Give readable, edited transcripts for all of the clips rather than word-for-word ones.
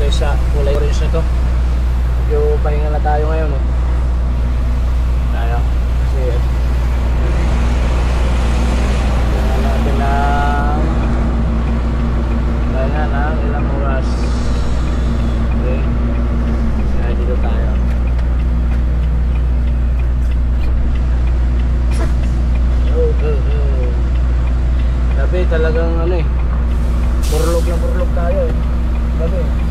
tayo sa kulay orange na to. Yung pahinga na tayo ngayon, no? Tayo kasi kailangan natin ng pahinga ng ilang oras. Okay, kaya dito tayo. Gabi talagang ano eh, burlog na burlog tayo eh. Gabi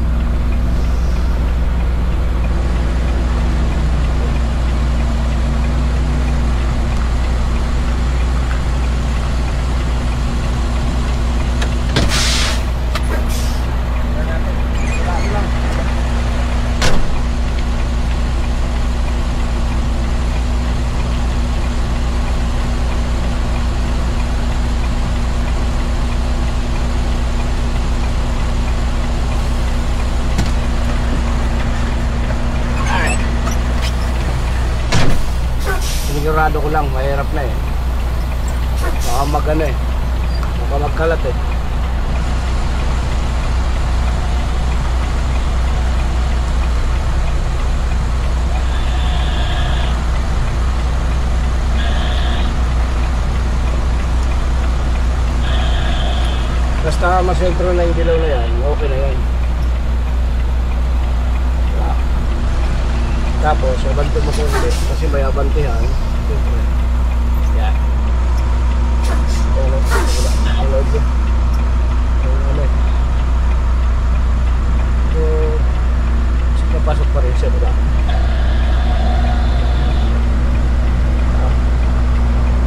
sigurado ko lang, mahirap na eh. Baka mag-ano eh, baka magkalat eh. Basta masentro na yung dilaw na yan, okay na yan. Tapos, abanto mo kundi kasi may abantihan. Siyempre. Yan. Ano ba? Ano eh. So, napasok pa rin siya, diba?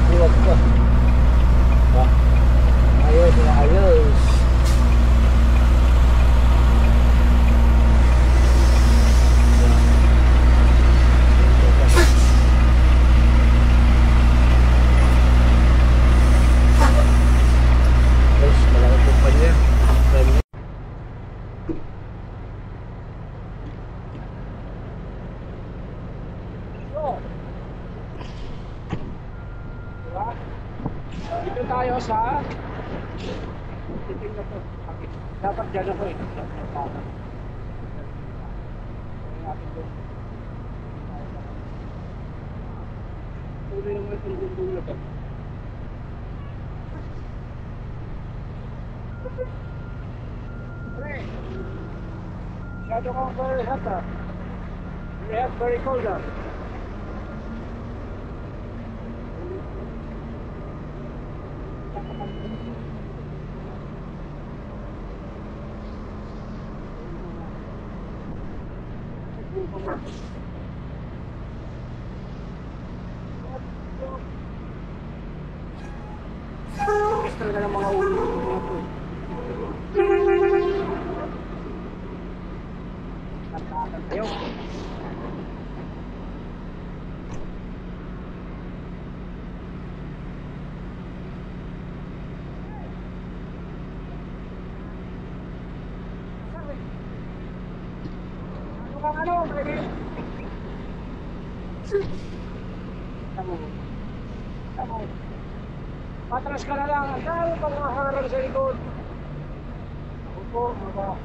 Huwag ka. Ayos na ayos. Dito tayo sa titing na to. Dapat dyan ako eh. Tuloy naman itong gundong na to. Pre, masyado kang very hot ah. Very hot, very cold ah. Extra na ng mga ulo. Ayaw. Ano, baby? Tamo. Patras ka na lang. Ang dami pang nakaharang sa likod. Opo, maba.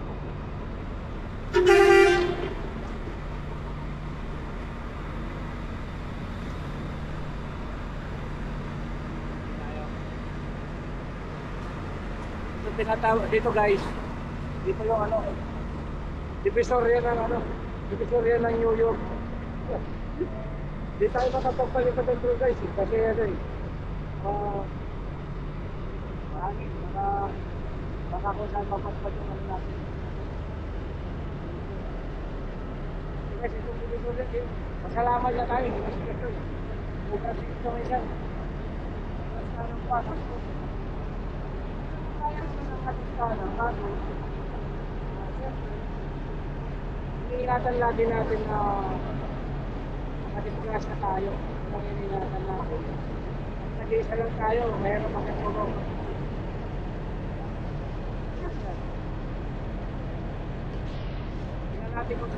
Ito tinatawag dito guys. Dito yung ano. Divisoria ng ano. Divisoria ng New York. Di tayo makapagpalipat ng tour guys eh. Kasi ano eh. Mahangin. Baka kung saan mapaspat yung ano natin. Kasi itong Divisoria eh. Masalamat na tayo. Bukas ito ng isang. Bukas na ng pasok ko. Kaya naman ang katistanan. Kaso. Hinihilatan lagi natin na makatipras na tayo. Hinihilatan natin. Nag-iisa lang tayo, mayroon makatulong. Tingnan natin kung